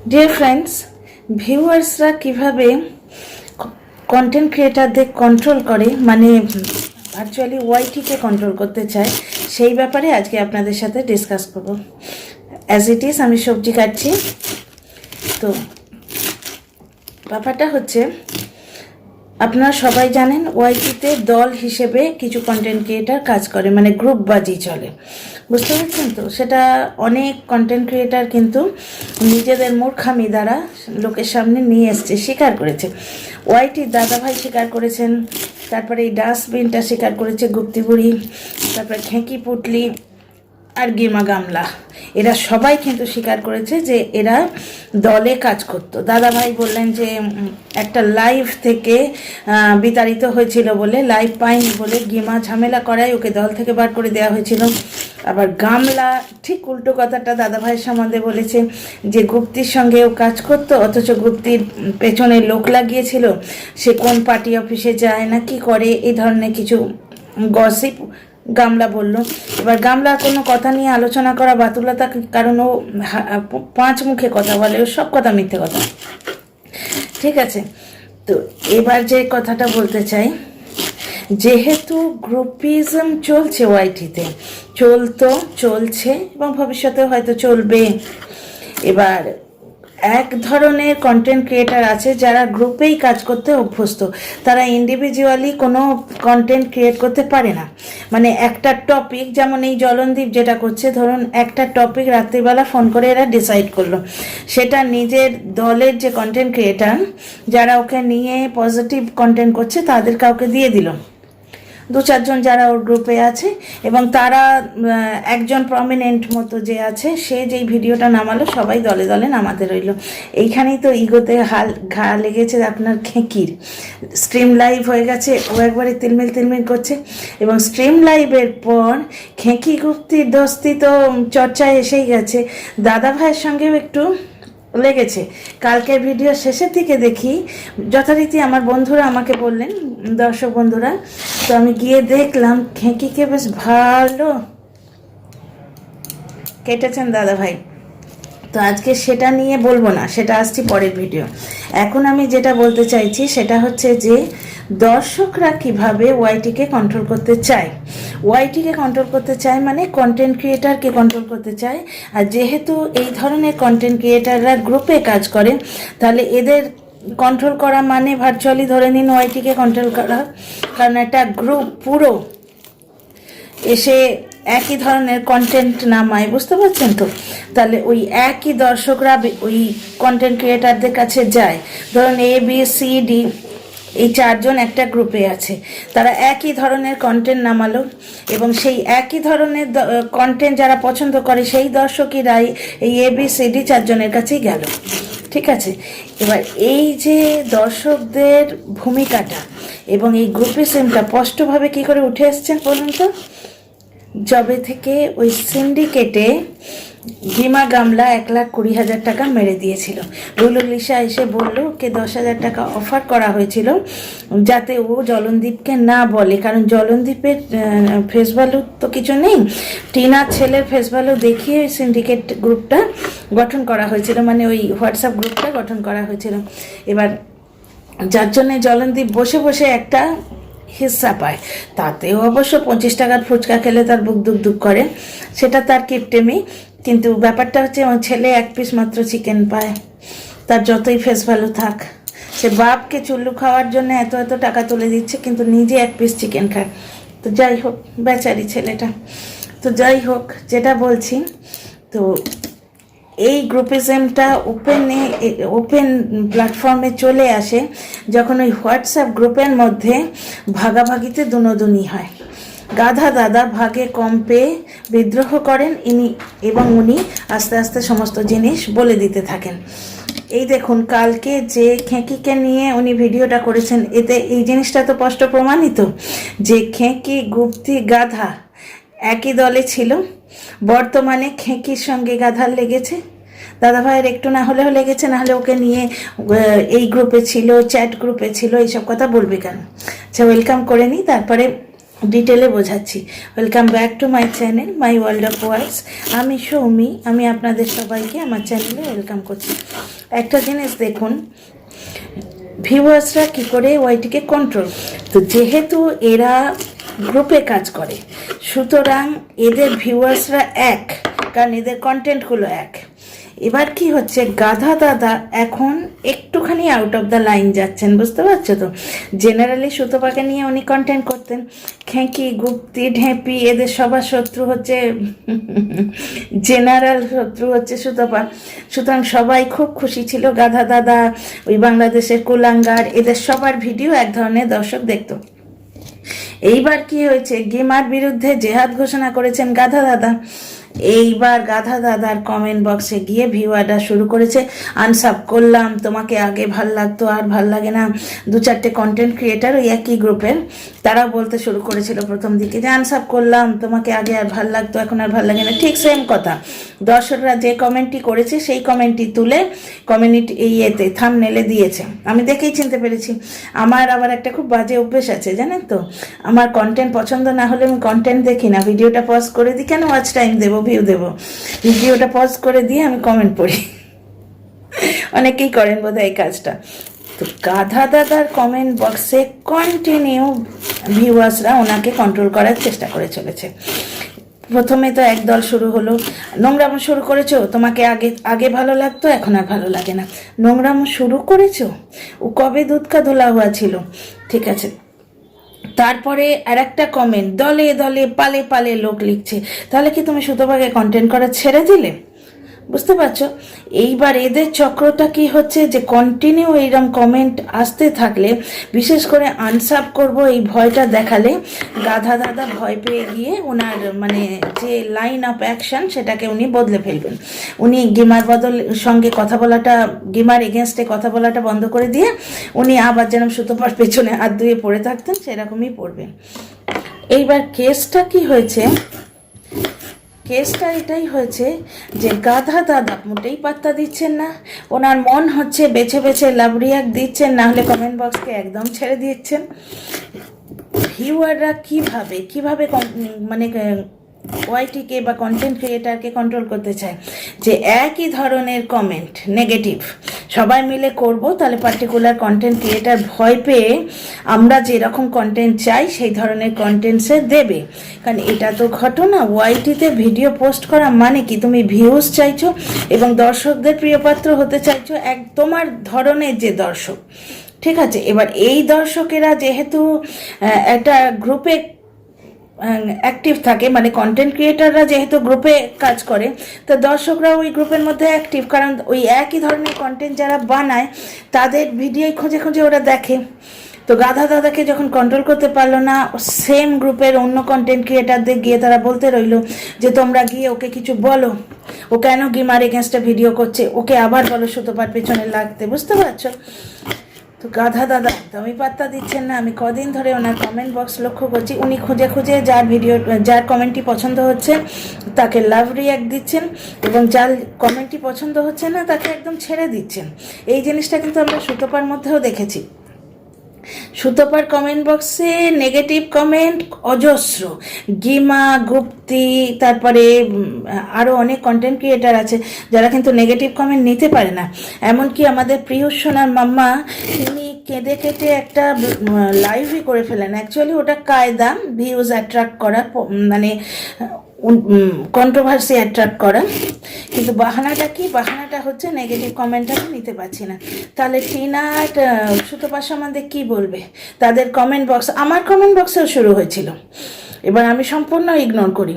Dear friends, ভিউয়ার্সরা কিভাবে content ক্রিয়েটারদের control করে, মানে ভার্চুয়ালি ওয়াইটিকে কন্ট্রোল করতে চায়, সেই ব্যাপারে আজকে আপনাদের সাথে ডিসকাস করব। অ্যাজ ইট ইজ আমি সবজি কাটছি। তো ব্যাপারটা হচ্ছে, আপনারা সবাই জানেন ওয়াইটিতে দল হিসেবে কিছু কন্টেন্ট ক্রিয়েটার কাজ করে, মানে গ্রুপবাজি চলে, বুঝতে পারছেন তো? সেটা অনেক কন্টেন্ট ক্রিয়েটার কিন্তু নিজেদের মূর্খামি দ্বারা লোকের সামনে নিয়ে এসছে, স্বীকার করেছে। ওয়াইটির দাদাভাই স্বীকার করেছেন, তারপরে এই ডাস্টবিনটা স্বীকার করেছে গুপ্তিবুড়ি, তারপরে খেঁকি পুটলি আর গিমা গামলা, এরা সবাই কিন্তু স্বীকার করেছে যে এরা দলে কাজ করতো। দাদাভাই বললেন যে একটা লাইভ থেকে বিতাড়িত হয়েছিল বলে, লাইভ পাইনি বলে গিমা ঝামেলা করায় ওকে দল থেকে বার করে দেওয়া হয়েছিল। আবার গামলা ঠিক উল্টো কথাটা দাদাভাইয়ের সম্বন্ধে বলেছে যে গুপ্তির সঙ্গে ও কাজ করতো, অথচ গুপ্তির পেছনে লোক লাগিয়েছিল, সে কোন পার্টি অফিসে যায় না কি করে, এই ধরনের কিছু গসিপ গামলা বলল। এবার গামলার কোনো কথা নিয়ে আলোচনা করা বাতুলতা, কারণ ও পাঁচ মুখে কথা বলে, ও সব কথা মিথ্যে কথা, ঠিক আছে? তো এবার যে কথাটা বলতে চাই, যেহেতু গ্রুপিজম চলছে ওয়াইটিতে, চলছে এবং ভবিষ্যতে হয়তো চলবে। এবার এক ধরনের কন্টেন্ট ক্রিয়েটার আছে যারা গ্রুপেই কাজ করতে অভ্যস্ত, তারা ইন্ডিভিজুয়ালি কোনো কন্টেন্ট ক্রিয়েট করতে পারে না। মানে একটা টপিক, যেমন এই জলনদীপ যেটা করছে, ধরুন একটা টপিক রাত্রিবেলা ফোন করে এরা ডিসাইড করলো, সেটা নিজের দলের যে কন্টেন্ট ক্রিয়েটার যারা ওকে নিয়ে পজিটিভ কন্টেন্ট করছে তাদের কাউকে দিয়ে দিল, দু চারজন যারা ওর গ্রুপে আছে, এবং তারা একজন প্রমিনেন্ট মতো যে আছে সে যেই ভিডিওটা নামালো সবাই দলে দলে নামাতে রইল। এইখানেই তো ইগোতে ঘা লেগেছে আপনার খেঁকির। স্ট্রিম লাইভ হয়ে গেছে, ও একবারে তিলমিল করছে, এবং স্ট্রিম লাইভের পর খেঁকি গুপ্তির দোস্তি তো চর্চায় এসেই গেছে। দাদা ভাইয়ের সঙ্গেও একটু লেগেছে। কালকের ভিডিও শেষের দিকে দেখি, যথারীতি আমার বন্ধুরা আমাকে বললেন, দর্শক বন্ধুরা, তো আমি গিয়ে দেখলাম খেঁকিকে বেশ ভালো কেটেছেন দাদা ভাই। তো আজকে সেটা নিয়ে বলবো না, সেটা আসছি পরের ভিডিও। এখন আমি যেটা বলতে চাইছি সেটা হচ্ছে যে দর্শকরা কিভাবে ওয়াইটিকে কন্ট্রোল করতে চায়। ওয়াইটিকে কন্ট্রোল করতে চায় মানে কন্টেন্ট ক্রিয়েটারকে কন্ট্রোল করতে চায়। আর যেহেতু এই ধরনের কন্টেন্ট ক্রিয়েটাররা গ্রুপে কাজ করে, তাহলে এদের কন্ট্রোল করা মানে ভার্চুয়ালি ধরে নিন ওয়াইটিকে কন্ট্রোল করা, কারণ একটা গ্রুপ পুরো এসে একই ধরনের কন্টেন্ট নামায়, বুঝতে পারছেন তো? তাহলে ওই একই দর্শকরা ওই কন্টেন্ট ক্রিয়েটারদের কাছে যায়। ধরুন ABCD এই চারজন একটা গ্রুপে আছে, তারা একই ধরনের কন্টেন্ট নামালো, এবং সেই একই ধরনের কন্টেন্ট যারা পছন্দ করে সেই দর্শকেরাই এই ABCD চারজনের কাছেই গেল, ঠিক আছে? এবার এই যে দর্শকদের ভূমিকাটা এবং এই গ্রুপিজমটা স্পষ্টভাবে কী করে উঠে এসছেন বলুন তো? জবে থেকে ওই সিন্ডিকেটে গিমা গামলা 1,20,000 টাকা মেরে দিয়েছিল। রুলুলিশা এসে বলল ওকে 10,000 টাকা অফার করা হয়েছিল যাতে ও জলনদীপকে না বলে, কারণ জলনদীপের ফেস ভ্যালু তো কিছু নেই। টিনার ছেলের ফেস ভ্যালু দেখিয়ে ওই সিন্ডিকেট গ্রুপটা গঠন করা হয়েছিল, মানে ওই হোয়াটসঅ্যাপ গ্রুপটা গঠন করা হয়েছিল। এবার যার জন্যে জলনদীপ বসে বসে একটা হিস্সা পায়, তাতেও অবশ্য 25 টাকার ফুচকা খেলে তার বুক দুক করে, সেটা তার কিপটেমি। কিন্তু ব্যাপারটা হচ্ছে আমার ছেলে 1 পিস মাত্র চিকেন পায়, তার যতই ফেস ভ্যালু থাক। সে বাপকে চুল্লু খাওয়ার জন্য এত টাকা তুলে দিচ্ছে, কিন্তু নিজে 1 পিস চিকেন খায়। তো যাই হোক, বেচারি ছেলেটা। তো যাই হোক, যেটা বলছি, তো এই গ্রুপিজমটা ওপেন প্ল্যাটফর্মে চলে আসে যখন ওই হোয়াটসঅ্যাপ গ্রুপের মধ্যে ভাগাভাগিতে দুনোদুনি হয়। গাধা দাদা ভাগে কম পেয়ে বিদ্রোহ করেন এবং উনি আস্তে আস্তে সমস্ত জিনিস বলে দিতে থাকেন। এই দেখুন, কালকে যে খেঁকিকে নিয়ে উনি ভিডিওটা করেছেন, এতে এই জিনিসটা তো স্পষ্ট প্রমাণিত যে খেঁকি গুপ্তি গাধা একই দলে ছিল। বর্তমানে খেঁকির সঙ্গে গাধার লেগেছে, দাদা ভাইয়ের একটু না হলেও লেগেছে, না হলে ওকে নিয়ে এই গ্রুপে ছিল, চ্যাট গ্রুপে ছিল, এইসব কথা বলবে কেন? আচ্ছা, ওয়েলকাম করে নিই, তারপরে ডিটেলে বোঝাচ্ছি। Welcome back to my channel my world of words. আমি সৌমি, আমি আপনাদের সবাইকে আমার চ্যানেলে ওয়েলকাম করছি। একটা জিনিস দেখুন, ভিউয়ার্সরা কী করে ওয়াইটিকে কন্ট্রোল, তো যেহেতু এরা গ্রুপে কাজ করে সুতরাং এদের ভিউয়ার্সরা এক, কারণ এদের কন্টেন্টগুলো এক। এবার কি হচ্ছে, গাধা দাদা এখন একটুখানি আউট অফ দ্য লাইন যাচ্ছেন, বুঝতে পারছো তো। জেনারেলি সুতপাকে নিয়ে উনি কন্টেন্ট করতেন, খেঁকি গুপ্তি ঢেঁপি এদের সবার শত্রু হচ্ছে জেনারেল শত্রু হচ্ছে সুতপা। সুতরাং সবাই খুব খুশি ছিল, গাধা দাদা, ওই বাংলাদেশের কুলাঙ্গার, এদের সবার ভিডিও এক ধরনের দর্শক দেখতো। এইবার কি হয়েছে, গেমার বিরুদ্ধে জেহাদ ঘোষণা করেছেন গাধা দাদা। এইবার গাধা দাদার কমেন্ট বক্সে গিয়ে ভিউয়াররা শুরু করেছে, আনসাব করলাম, তোমাকে আগে ভাল লাগতো আর ভাল লাগে না। 2-4টে কন্টেন্ট ক্রিয়েটার ওই একই গ্রুপের, তারাও বলতে শুরু করেছিল প্রথম দিকে যে আনসাব করলাম, তোমাকে আগে আর ভাল লাগতো, এখন আর ভাল লাগে না। ঠিক সেম কথা, দর্শকরা যে কমেন্টটি করেছে সেই কমেন্টটি তুলে কমিউনিটি ইয়েতে থাম্বনেলে দিয়েছে। আমি দেখেই চিনতে পেরেছি। আমার আবার একটা খুব বাজে অভ্যেস আছে জানেন তো, আমার কন্টেন্ট পছন্দ না হলে আমি কন্টেন্ট দেখি না, ভিডিওটা পজ করে দিই। কেন ওয়াচ টাইম দেবো, ভিউ দেবো, ভিডিওটা পজ করে দিয়ে আমি কমেন্ট পড়ি। অনেকেই করেন বোধহয় এই কাজটা। তো গাধা দাদার কমেন্ট বক্সে কন্টিনিউ ভিউয়ার্সরা ওনাকে কন্ট্রোল করার চেষ্টা করে চলেছে। প্রথমে তো একদল শুরু হলো, নোংরামো শুরু করেছো, তোমাকে আগে আগে ভালো লাগতো এখন আর ভালো লাগে না। নোংরামো শুরু করেছো, ও কবে দুধ কা ধোলা হওয়া ছিল, ঠিক আছে। তারপরে আর একটা কমেন্ট, দলে দলে পালে পালে লোক লিখছে, তাহলে কি তুমি সুতপাকে কন্টেন্ট করা ছেড়ে দিলে? বুঝতে পারছো। এইবার এদের চক্রটা কি হচ্ছে, যে কন্টিনিউ এইরকম কমেন্ট আসতে থাকলে, বিশেষ করে আনসাব করব এই ভয়টা দেখালে, গাধা দাদা ভয় পেয়ে গিয়ে ওনার মানে যে লাইন অফ অ্যাকশন সেটাকে উনি বদলে ফেলবেন। উনি গেমার সঙ্গে কথা বলাটা, গেমার এগেনস্টে কথা বলাটা বন্ধ করে দিয়ে উনি আবার যেন সুতপার পেছনে হাত ধুয়ে পড়ে থাকতেন সেরকমই পড়বেন। এইবার কেসটা কি হয়েছে, কেসটা এটাই হয়েছে যে গাধা দাদা মোটেই পাত্তা দিচ্ছেন না। ওনার মন হচ্ছে বেছে বেছে লাভ রিয়াক্ট দিচ্ছেন, না হলে কমেন্ট বক্সকে একদম ছেড়ে দিচ্ছেন। ভিউয়াররা কিভাবে মানে ওয়াইটিকে বা কন্টেন্ট ক্রিয়েটারকে কন্ট্রোল করতে চায়, যে একই ধরনের কমেন্ট নেগেটিভ সবাই মিলে করব, তাহলে পার্টিকুলার কন্টেন্ট ক্রিয়েটার ভয় পেয়ে আমরা যেরকম কন্টেন্ট চাই সেই ধরনের কন্টেন্ট সে দেবে। কারণ এটা তো ঘটনা, ওয়াইটিতে ভিডিও পোস্ট করা মানে কি, তুমি ভিউজ চাইছো এবং দর্শকদের প্রিয়পাত্র হতে চাইছো এক তোমার ধরনের যে দর্শক, ঠিক আছে। এবার এই দর্শকেরা যেহেতু একটা গ্রুপে অ্যাক্টিভ থাকে, মানে কন্টেন্ট ক্রিয়েটাররা যেহেতু গ্রুপে কাজ করে, তো দর্শকরা ওই গ্রুপের মধ্যে অ্যাক্টিভ, কারণ ওই একই ধরনের কন্টেন্ট যারা বানায় তাদের ভিডিও খুঁজে খুঁজে ওরা দেখে। তো গাধা দাদাকে যখন কন্ট্রোল করতে পারলো না, সেম গ্রুপের অন্য কন্টেন্ট ক্রিয়েটারদের গিয়ে তারা বলতে রইলো যে তোমরা গিয়ে ওকে কিছু বলো, ও কেন গেমার এগেনস্টে ভিডিও করছে, ওকে আবার বলো সুতপার পেছনে লাগতে। বুঝতে পারছো। তো গাধা দাদা একদমই পাত্তা দিচ্ছেন না। আমি কদিন ধরে ওনার কমেন্ট বক্স লক্ষ্য করছি, উনি খুঁজে খুঁজে যার কমেন্টটি পছন্দ হচ্ছে তাকে লাভ রিয়াক্ট দিচ্ছেন, এবং যার কমেন্টটি পছন্দ হচ্ছে না তাকে একদম ছেড়ে দিচ্ছেন। এই জিনিসটা কিন্তু আমরা সুতপার মধ্যেও দেখেছি। সুতপার কমেন্ট বক্সে নেগেটিভ কমেন্ট অজস্র, গিমা গুপ্তি, তারপরে আরও অনেক কন্টেন্ট ক্রিয়েটার আছে যারা কিন্তু নেগেটিভ কমেন্ট নিতে পারে না। এমনকি আমাদের প্রিয় সোনার মাম্মা, তিনি কেঁদে কেটে একটা লাইভই করে ফেলেন। অ্যাকচুয়ালি ওটা কায়দা ভিউজ অ্যাট্রাক্ট করা, মানে কন্ট্রোভার্সি অ্যাট্রাক্ট করা, কিন্তু বাহানাটা কি, বাহানাটা হচ্ছে নেগেটিভ কমেন্ট আমি নিতে পারছি না। তাহলে টিনা সুতপার সম্বন্ধে কী বলবে, তাদের কমেন্ট বক্স, আমার কমেন্ট বক্সেও শুরু হয়েছিল। এবার আমি সম্পূর্ণ ইগনোর করি।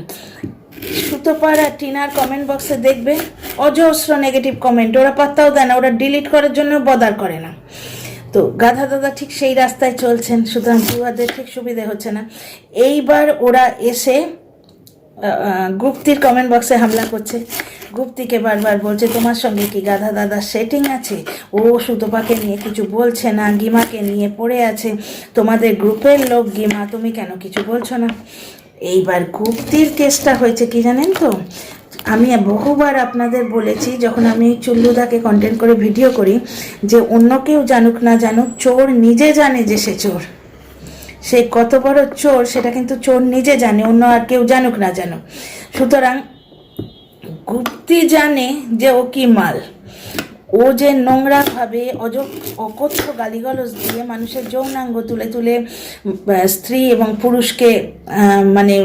সুতপার আর টিনার কমেন্ট বক্সে দেখবে অজস্র নেগেটিভ কমেন্ট, ওরা পাত্তাও দেয় না, ওরা ডিলিট করার জন্য বদার করে না। তো গাধা দাদা ঠিক সেই রাস্তায় চলছেন, সুতরাং ভিউয়ারদের ঠিক সুবিধে হচ্ছে না। এইবার ওরা এসে গুপ্তির কমেন্ট বক্সে হামলা করছে, গুপ্তিকে বারবার বলছে তোমার সঙ্গে কি গাধা দাদা সেটিং আছে, ও সুতপাকে নিয়ে কিছু বলছে না, গিমাকে নিয়ে পড়ে আছে, তোমাদের গ্রুপের লোক গিমা, তুমি কেন কিছু বলছো না। এইবার গুপ্তির কেসটা হয়েছে কি জানেন তো, আমি বহুবার আপনাদের বলেছি, যখন আমি চুল্লুদাকে কন্টেন্ট করে ভিডিও করি, যে অন্য কেউ জানুক না জানুক, চোর নিজে জানে যে সে চোর, সে কত বড় চোর সেটা কিন্তু চোর নিজে জানে, অন্য আর কেউ জানুক না জানুক। সুতরাং গুপ্তি জানে যে ও কি মাল। ও যে নোংরাভাবে অকথ্য গালিগালাজ দিয়ে মানুষের যৌনাঙ্গ তুলে তুলে স্ত্রী এবং পুরুষকে মানে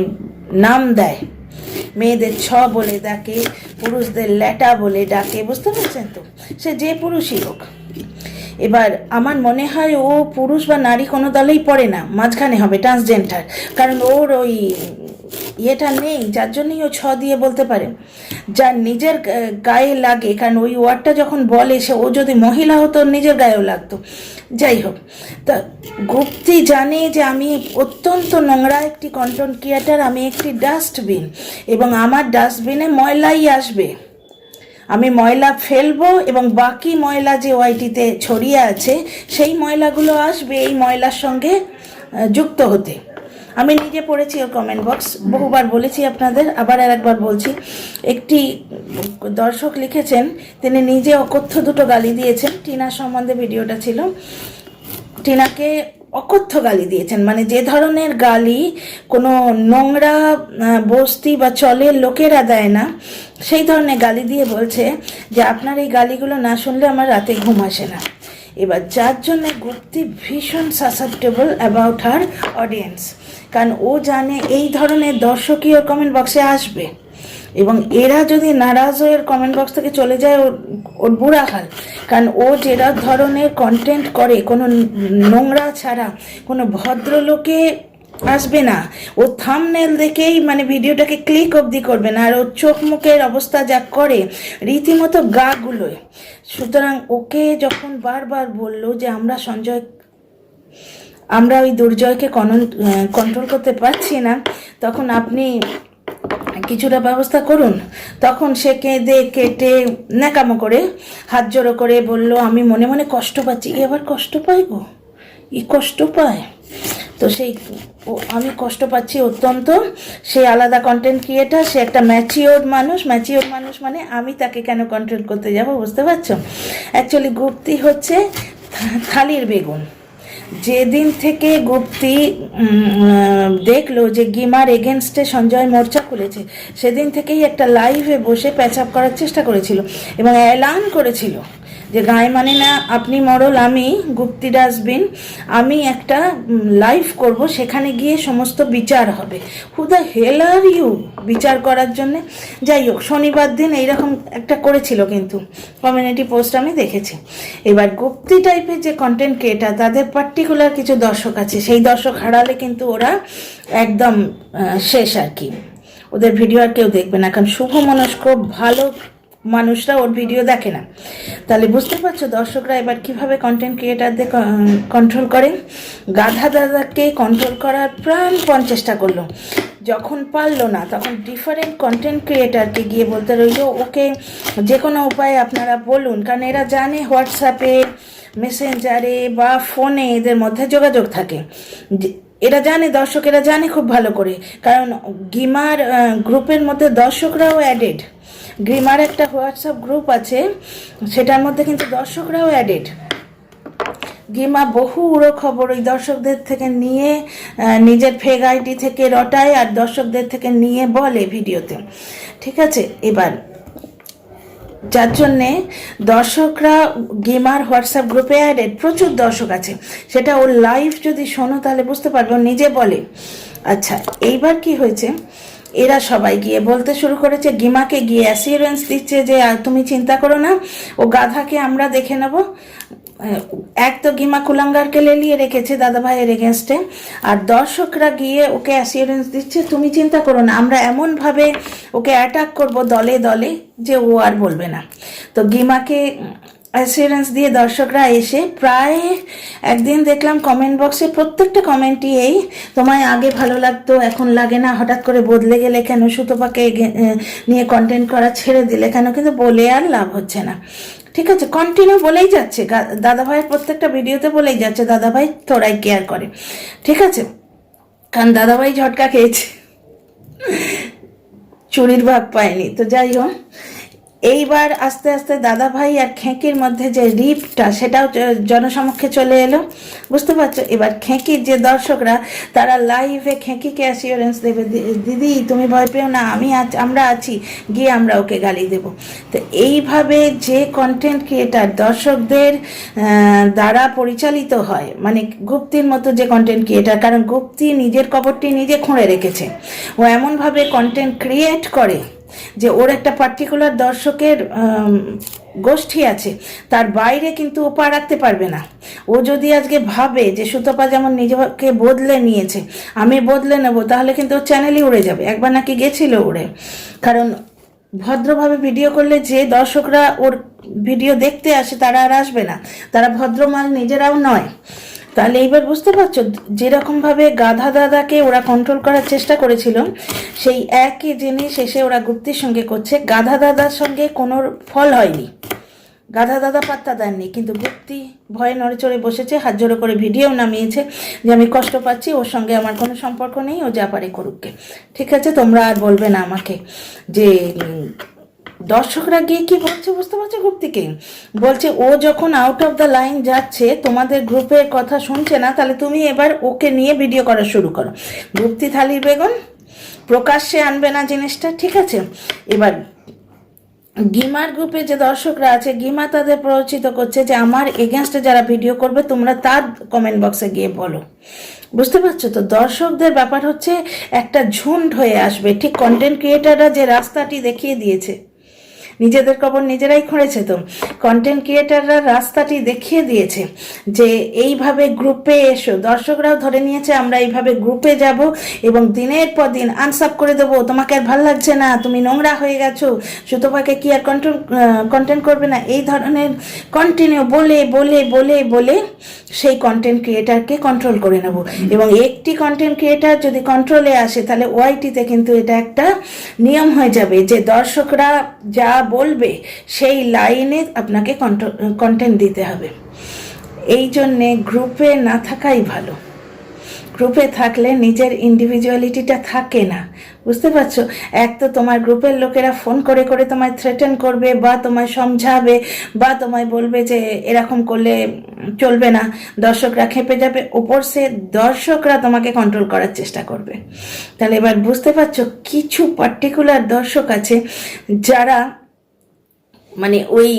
নাম দেয়, মেয়েদের বলে ডাকে, পুরুষদের ল্যাটা বলে ডাকে, বুঝতে পারছেন তো? সে যে পুরুষই হোক। এবার আমার মনে হয় ও পুরুষ বা নারী কোনো দলেই পড়ে না, মাঝখানে হবে ট্রান্সজেন্ডার, কারণ ওর ওই ইয়েটা নেই, যার জন্যই ও দিয়ে বলতে পারে, যার নিজের গায়ে লাগে। কারণ ওই ওয়ার্ডটা যখন বলে, সে ও যদি মহিলা হতো নিজের গায়েও লাগতো। যাই হোক, তা গুপ্তি জানে যে আমি অত্যন্ত নোংরা একটি কন্টেন্ট ক্রিয়েটার, আমি একটি ডাস্টবিন, এবং আমার ডাস্টবিনে ময়লাই আসবে। আমি ময়লা ফেলবো এবং বাকি ময়লা যে ওয়াইটিতে ছড়িয়ে আছে সেই ময়লাগুলো আসবে এই ময়লার সঙ্গে যুক্ত হতে। আমি নিজে পড়েছি ওর কমেন্ট বক্স, বহুবার বলেছি আপনাদের, আবার আর একবার বলছি। একটি দর্শক লিখেছেন, তিনি নিজে অকথ্য দুটো গালি দিয়েছেন। টিনা সম্বন্ধে ভিডিওটা ছিল, টিনাকে অকথ্য গালি দিয়েছেন, মানে যে ধরনের গালি কোনো নোংরা বস্তি বা চলের লোকেরা দেয় না, সেই ধরনের গালি দিয়ে বলছে যে আপনার এই গালিগুলো না শুনলে আমার রাতে ঘুম আসে না। এবার যার জন্য গুপ্তি ভীষণ সাসেপ্টেবল অ্যাবাউট হার অডিয়েন্স, কারণ ও জানে এই ধরনের দর্শকই ওর কমেন্ট বক্সে আসবে, এবং এরা যদি নারাজ হয়ে কমেন্ট বক্স থেকে চলে যায় ওর বুড়া হাল। কারণ ও যেটা ধরনের কন্টেন্ট করে, কোনো নোংরা ছাড়া কোনো ভদ্রলোকে আসবে না। ও থাম্বনেল দেখেই মানে ভিডিওটাকে ক্লিক অবধি করবে না, আর ওর চোখ মুখের অবস্থা যা করে রীতিমতো গা গুলোয়। সুতরাং ওকে যখন বারবার বললো যে আমরা ওই দুর্জয়কে কন্ট্রোল করতে পারছি না, তখন আপনি কিছুটা ব্যবস্থা করুন, তখন সে কেঁদে কেটে ন্যাকামো করে হাত জোড়ো করে বলল আমি মনে মনে কষ্ট পাচ্ছি। এবার কষ্ট পাই গো, কষ্ট পায় তো সেই আমি কষ্ট পাচ্ছি অত্যন্ত। সে আলাদা কন্টেন্ট ক্রিয়েটার, সে একটা ম্যাচিওর মানুষ মানে আমি তাকে কেন কন্ট্রোল করতে যাব, বুঝতে পারছো? অ্যাকচুয়ালি গুপ্তি হচ্ছে থালির বেগুন। যেদিন থেকে গুপ্তি দেখলো যে গিমার এগেনস্টে সঞ্জয় মোর্চা খুলেছে, সেদিন থেকেই একটা লাইভে বসে প্যাচআপ করার চেষ্টা করেছিল এবং এলান করেছিল যে গায়ে মানে না আপনি মরল, আমি গুপ্তি ডাস্টবিন, আমি একটা লাইভ করব, সেখানে গিয়ে সমস্ত বিচার হবে। Who the hell are you বিচার করার জন্যে? যাই হোক, শনিবার দিন এইরকম একটা করেছিল, কিন্তু কমিউনিটি পোস্ট আমি দেখেছি। এবার গুপ্তি টাইপের যে কন্টেন্ট ক্রিয়েটার, তাদের পার্টিকুলার কিছু দর্শক আছে, সেই দর্শক হারালে কিন্তু ওরা একদম শেষ আর কি, ওদের ভিডিও আর কেউ দেখবে না, কারণ শুভ মনস্ক ভালো মানুষরা ওর ভিডিও দেখে না। তাহলে বুঝতে পারছো দর্শকরা এবার কিভাবে কন্টেন্ট ক্রিয়েটারদের কন্ট্রোল করে। গাধা দাদাকে কন্ট্রোল করার প্রাণপণ চেষ্টা করলো, যখন পারলো না তখন ডিফারেন্ট কন্টেন্ট ক্রিয়েটারকে গিয়ে বলতে রইল ওকে যে কোনো উপায়ে আপনারা বলুন, কারণ এরা জানে হোয়াটসঅ্যাপে, মেসেঞ্জারে বা ফোনে এদের মধ্যে যোগাযোগ থাকে। এরা জানে, দর্শকেরা জানে খুব ভালো করে, কারণ গিমার গ্রুপের মধ্যে দর্শকরাও অ্যাডেড। গ্রিমার একটা হোয়াটসঅ্যাপ গ্রুপ আছে, সেটার মধ্যে কিন্তু দর্শকরাও অ্যাডেড। গিমা বহু উড়ো খবর ওই দর্শকদের থেকে নিয়ে নিজের ফেক আইডি থেকে রটায় আর দর্শকদের থেকে নিয়ে বলে ভিডিওতে, ঠিক আছে? এবার যার জন্যে দর্শকরা গেমার হোয়াটসঅ্যাপ গ্রুপে অ্যাডেড, প্রচুর দর্শক আছে। সেটা ওর লাইভ যদি শোনো তাহলে বুঝতে পারবে, ও নিজে বলে। আচ্ছা, এইবার কি হয়েছে, এরা সবাই গিয়ে বলতে শুরু করেছে, গিমাকে গিয়ে অ্যাসিওরেন্স দিচ্ছে যে তুমি চিন্তা করো না, ও গাধাকে আমরা দেখে নেব। এক তো গিমা কুলাঙ্গারকে লেলিয়ে রেখেছে দাদা ভাইয়ের এগেনস্টে, আর দর্শকরা গিয়ে ওকে অ্যাসিওরেন্স দিচ্ছে তুমি চিন্তা করো না, আমরা এমনভাবে ওকে অ্যাটাক করব দলে দলে যে ও আর বলবে না। তো গিমাকে অ্যাসিওরেন্স দিয়ে দর্শকরা এসে প্রায় একদিন দেখলাম কমেন্ট বক্সে প্রত্যেকটা কমেন্টই এই, তোমায় আগে ভালো লাগতো এখন লাগে না, হঠাৎ করে বদলে গেলে কেন, সুতপাকে নিয়ে কন্টেন্ট করা ছেড়ে দিলে কেন? কিন্তু বলে আর লাভ হচ্ছে না, ঠিক আছে? কন্টিনিউ বলেই যাচ্ছে, দাদাভাইয়ের প্রত্যেকটা ভিডিওতে বলেই যাচ্ছে দাদাভাই তোরাই কেয়ার করে, ঠিক আছে? কারণ দাদাভাই ঝটকা খেয়েছে, চুরির ভাগ পায়নি। তো যাই হোক, এইবার আস্তে আস্তে দাদা ভাই আর খেঁকির মধ্যে যে রিপটা সেটাও জনসমক্ষে চলে এলো, বুঝতে পারছো? এবার খেঁকির যে দর্শকরা তারা লাইভে খেঁকিকে অ্যাসিওরেন্স দেবে, দিদি তুমি ভয় পেও না, আমরা আছি, গিয়ে আমরা ওকে গালি দেব। তো এইভাবে যে কন্টেন্ট ক্রিয়েটার দর্শকদের দ্বারা পরিচালিত হয়, মানে গুপ্তির মতো যে কন্টেন্ট ক্রিয়েটার, কারণ গুপ্তি নিজের কবরটি নিজে খুঁড়ে রেখেছে, ও এমনভাবে কন্টেন্ট ক্রিয়েট করে যে ওর একটা পার্টিকুলার দর্শকের গোষ্ঠী আছে, তার বাইরে কিন্তু ও পা রাখতে পারবে না। ও যদি আজকে ভাবে যে সুতপা যেমন নিজেকে বদলে নিয়েছে, আমি বদলে নেব, তাহলে কিন্তু ওর চ্যানেলই উড়ে যাবে। একবার নাকি গেছিল উড়ে, কারণ ভদ্রভাবে ভিডিও করলে যে দর্শকরা ওর ভিডিও দেখতে আসে তারা আর আসবে না, তারা ভদ্রমাল নিজেরাও নয়। তাহলে এইবার বুঝতে পারছো, যেরকমভাবে গাধা দাদাকে ওরা কন্ট্রোল করার চেষ্টা করেছিল, সেই একই জিনিস এসে ওরা গুপ্তির সঙ্গে করছে। গাধা দাদার সঙ্গে কোনো ফল হয়নি, গাধা দাদা পাত্তা দেননি, কিন্তু গুপ্তি ভয়ে নড়ে চড়ে বসেছে, হাত জোড়ো করে ভিডিও নামিয়েছে যে আমি কষ্ট পাচ্ছি, ওর সঙ্গে আমার কোনো সম্পর্ক নেই, ও যা পারে করুককে। ঠিক আছে, তোমরা আর বলবে না আমাকে যে দর্শকরা গিয়ে কি বলছে, বুঝতে পারছো? গুপ্তিকে বলছে ও যখন আউট অফ দ্য লাইন যাচ্ছে, তোমাদের গ্রুপের কথা শুনছে না, তাহলে তুমি এবার ওকে নিয়ে ভিডিও করা শুরু করো। গুপ্তি থালির বেগুন, প্রকাশ্যে আনবে না জিনিসটা, ঠিক আছে? এবার গিমার গ্রুপে যে দর্শকরা আছে, গিমা তাদের প্ররোচিত করছে যে আমার এগেনস্টে যারা ভিডিও করবে তোমরা তার কমেন্ট বক্সে গিয়ে বলো, বুঝতে পারছো? তো দর্শকদের ব্যাপার হচ্ছে একটা ঝুন্ড হয়ে আসবে, ঠিক কন্টেন্ট ক্রিয়েটাররা যে রাস্তাটি দেখিয়ে দিয়েছে, নিজেদের কবর নিজেরাই খুঁড়েছে। তো কন্টেন্ট ক্রিয়েটাররা রাস্তাটি দেখিয়ে দিয়েছে যে এইভাবে গ্রুপে এসো, দর্শকরাও ধরে নিয়েছে আমরা এইভাবে গ্রুপে যাব এবং দিনের পর দিন আনসাব করে দেবো, তোমাকে আর ভাল লাগছে না, তুমি নোংরা হয়ে গেছো, সুতপাকে কি আর কন্টেন্ট করবে না, এই ধরনের কন্টিনিউ বলে বলে বলে বলে সেই কন্টেন্ট ক্রিয়েটারকে কন্ট্রোল করে নেব। এবং একটি কন্টেন্ট ক্রিয়েটার যদি কন্ট্রোলে আসে, তাহলে ওয়াইটিতে কিন্তু এটা একটা নিয়ম হয়ে যাবে যে দর্শকরা যা বলবে সেই লাইনে আপনাকে কন্টেন্ট দিতে হবে। এই জন্যে গ্রুপে না থাকাই ভালো। গ্রুপে থাকলে নিজের ইন্ডিভিজুয়ালিটিটা থাকে না, বুঝতে পারছো? এক তো তোমার গ্রুপের লোকেরা ফোন করে করে তোমায় থ্রেটেন করবে, বা তোমায় সমঝাবে, বা তোমায় বলবে যে এরকম করলে চলবে না, দর্শকরা খেপে যাবে, ওপর সে দর্শকরা তোমাকে কন্ট্রোল করার চেষ্টা করবে। তাহলে এবার বুঝতে পারছো, কিছু পার্টিকুলার দর্শক আছে যারা মানে ওই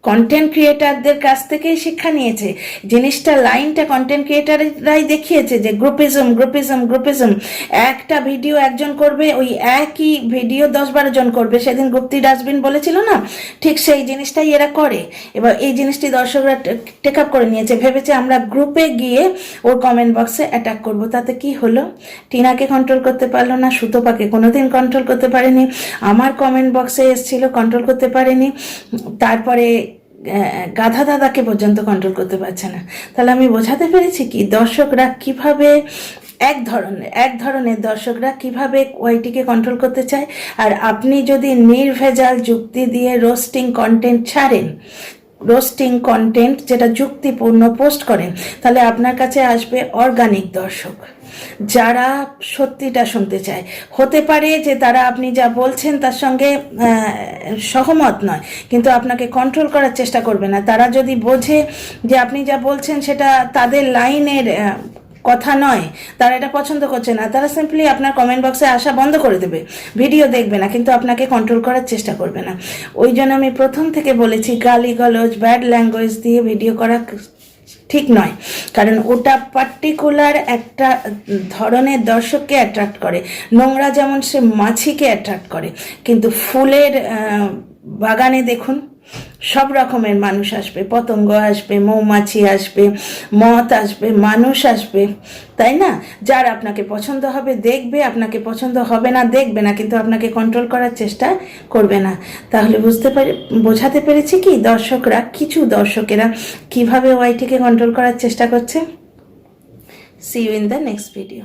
কন্টেন্ট ক্রিয়েটারদের কাছ থেকেই শিক্ষা নিয়েছে জিনিসটা, লাইনটা কন্টেন্ট ক্রিয়েটাররাই দেখিয়েছে যে গ্রুপিজম গ্রুপিজম গ্রুপিজম। একটা ভিডিও একজন করবে, ওই একই ভিডিও 10-12 জন করবে। সেদিন গুপ্তি ডাস্টবিন বলেছিল না, ঠিক সেই জিনিসটাই এরা করে। এবার এই জিনিসটি দর্শকরা টেক আপ করে নিয়েছে, ভেবেছে আমরা গ্রুপে গিয়ে ওর কমেন্ট বক্সে অ্যাটাক করব। তাতে কি হলো? টিনাকে কন্ট্রোল করতে পারলো না, সুতপাকে কোনোদিন কন্ট্রোল করতে পারেনি, আমার কমেন্ট বক্সে এসেছিল কন্ট্রোল করতে পারেনি, তারপরে গাধা দাদাকে পর্যন্ত কন্ট্রোল করতে পারছে না। তাহলে আমি বোঝাতে পেরেছি কি দর্শকরা কিভাবে এক ধরনের দর্শকরা কিভাবে ওয়াইটিকে কন্ট্রোল করতে চায়। আর আপনি যদি নির্ভেজাল যুক্তি দিয়ে রোস্টিং কন্টেন্ট ছাড়েন, রোস্টিং কন্টেন্ট যেটা যুক্তিপূর্ণ পোস্ট করেন, তাহলে আপনার কাছে আসবে অর্গানিক দর্শক যারা সত্যিটা শুনতে চায়। হতে পারে যে তারা আপনি যা বলছেন তার সঙ্গে সহমত নয়, কিন্তু আপনাকে কন্ট্রোল করার চেষ্টা করবে না। তারা যদি বোঝে যে আপনি যা বলছেন সেটা তাদের লাইনের কথা নয়, তারা এটা পছন্দ করছে না, তারা সিম্পলি আপনার কমেন্ট বক্সে আসা বন্ধ করে দেবে, ভিডিও দেখবে না, কিন্তু আপনাকে কন্ট্রোল করার চেষ্টা করবে না। ওই জন্য আমি প্রথম থেকে বলেছি গালিগালাজ ব্যাড ল্যাঙ্গুয়েজ দিয়ে ভিডিও করা ঠিক নয়, কারণ ওটা পার্টিকুলার একটা ধরনের দর্শককে অ্যাট্রাক্ট করে। নোংরা যেমন সে মাছিকে অ্যাট্রাক্ট করে, কিন্তু ফুলের বাগানে দেখুন সব রকমের মানুষ আসবে, পতঙ্গ আসবে, মৌমাছি আসবে, মথ আসবে, মানুষ আসবে, তাই না? যার আপনাকে পছন্দ হবে দেখবে, আপনাকে পছন্দ হবে না দেখবে না, কিন্তু আপনাকে কন্ট্রোল করার চেষ্টা করবে না। তাহলে বোঝাতে পেরেছি কি দর্শকরা, কিছু দর্শকেরা কিভাবে ওয়াইটিকে কন্ট্রোল করার চেষ্টা করছে। See you in the next video.